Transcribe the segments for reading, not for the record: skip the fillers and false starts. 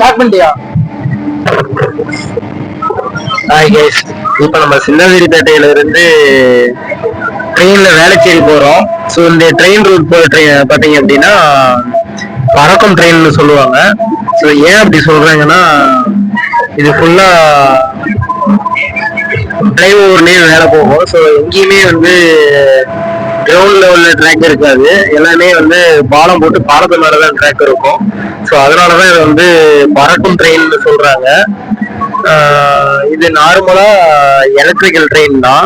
Start பண்ணிட்டியா? Hi guys, இப்போ நம்ம சின்னகிரிப்பேட்டையில இருந்து ட்ரெயின்ல வேளச்சேரி போறோம். ஸோ இந்த ட்ரெயின் ரூட் போற ட்ரெயின் பார்த்தீங்க அப்படின்னா பறக்கும் ட்ரெயின்னு சொல்லுவாங்க. ஸோ ஏன் அப்படி சொல்றாங்கன்னா இது ஃபுல்லா டிரைவ் ஓவர்லேயே வேலை போகும். ஸோ எங்கேயுமே வந்து கிரவுண்ட் லெவல்ல ட்ராக் இருக்காது, எல்லாமே வந்து பாலம் போட்டு பாலத்து மேலதான் ட்ராக் இருக்கும். ஸோ அதனாலதான் இதை வந்து பறக்கும் ட்ரெயின் சொல்றாங்க. இது நார்மலா எலக்ட்ரிக்கல் ட்ரெயின் தான்.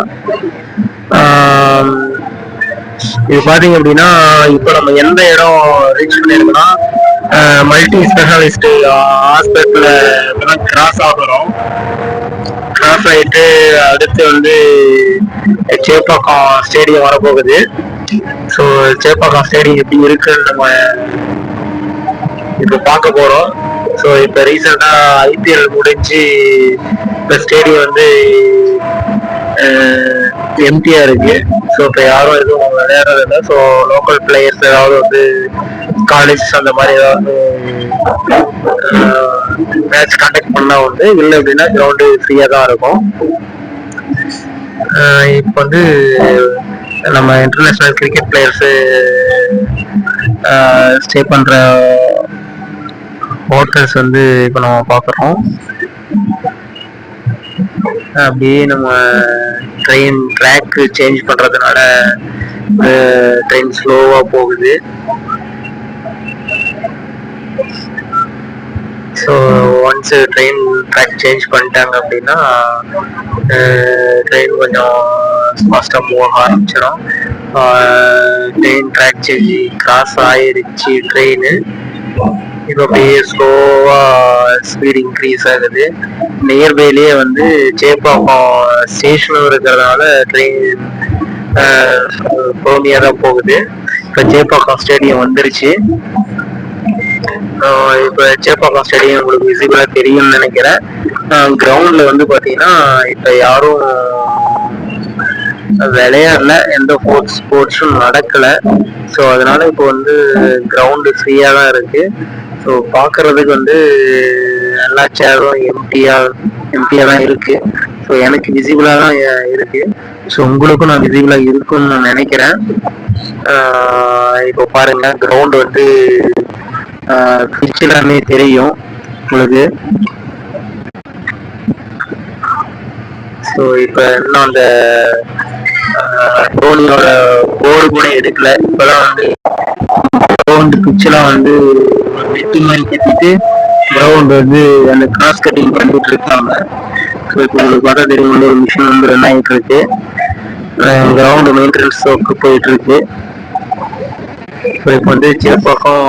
இது பாத்தீங்க அப்படின்னா இப்போ நம்ம எந்த இடம் ரீச் பண்ணிருக்கோம்னா மல்டி ஸ்பெஷாலிஸ்ட் ஹாஸ்பிட்டல கிராஸ் ஆகிறோம். கிராஸ் ஆகிட்டு அடுத்து வந்து சேப்பாக்கம் ஸ்டேடியம் வரப்போகுது. ஸோ சேப்பாக்கம் ஸ்டேடியம் எப்படி இருக்குன்னு நம்ம இப்போ பார்க்க போறோம். ஸோ இப்போ ரீசெண்டா ஐபிஎல் முடிஞ்சு இப்போ ஸ்டேடியம் வந்து எம்டியா இருக்கு. ஸோ இப்போ யாரும் எதுவும் விளையாடுறது இல்லை. ஸோ லோக்கல் பிளேயர்ஸ் ஏதாவது வந்து காலேஜ் அந்த மாதிரி ஏதாவது மேட்ச் கண்டக்ட் பண்ணா வந்து இல்லை அப்படின்னா கிரவுண்டு ஃப்ரீயா தான் இருக்கும். இப்போ வந்து நம்ம இன்டர்நேஷனல் கிரிக்கெட் பிளேயர்ஸு ஸ்டே பண்ற ஹோட்டல்ஸ் வந்து இப்போ நம்ம பார்க்குறோம். அப்படியே நம்ம ட்ரெயின் ட்ராக் சேஞ்ச் பண்றதுனால ட்ரெயின் ஸ்லோவா போகுது. So once train track change பண்ணிட்டாங்க அப்படின்னா ட்ரெயின் கொஞ்சம் ஃபாஸ்ட்டாக மூவ் ஆக ஆரம்பிச்சிடும். ட்ரெயின் ட்ராக் சேஞ்ச் கிராஸ் ஆயிடுச்சு ட்ரெயின். இப்போ அப்படியே ஸ்லோவா ஸ்பீட் இன்க்ரீஸ் ஆகுது. நியர்பைலேயே வந்து சேப்பாக்கம் ஸ்டேஷனும் இருக்கிறதுனால ட்ரெயின் பொறுமையாக தான் போகுது. இப்போ சேப்பாக்கம் ஸ்டேடியம் வந்துருச்சு. இப்போ சேப்பாக்கம் ஸ்டேடியம் உங்களுக்கு விசிபிளா தெரியும்னு நினைக்கிறேன். கிரவுண்ட்ல வந்து பாத்தீங்கன்னா இப்ப யாரும் விளையாடல, எந்த ஸ்போர்ட்ஸும் நடக்கல. ஸோ அதனால இப்போ வந்து கிரவுண்டு ஃப்ரீயா தான் இருக்கு. ஸோ பார்க்கறதுக்கு வந்து எல்லா சேரும் எம்டியா தான் இருக்கு. ஸோ எனக்கு விசிபிளா தான் இருக்கு. ஸோ உங்களுக்கும் நான் விசிபிளா இருக்குன்னு நான் நினைக்கிறேன். இப்போ பாருங்க, கிரவுண்ட் வந்து பிச் எல்லாமே தெரியும் உங்களுக்கு. ஸோ இப்போ இன்னும் அந்த தோனியோட போர்டு கூட எடுக்கல. இப்போதான் வந்து கிரவுண்ட் பிச்செல்லாம் வந்து வெட்டி மாதிரி கட்டிட்டு கிரவுண்ட் வந்து அந்த கிராஸ் கட்டிங் பண்ணிட்டு இருக்காங்க. ஸோ இப்போ உங்களுக்கு பார்த்தா தெரியும், ஒரு மிஷின் வந்து ரன் ஆகிட்டு இருக்கு. கிரவுண்ட் மெயின்டெனன்ஸ் ஒர்க்கு போயிட்டு இருக்கு. இப்போ வந்து சேப்பாக்கம்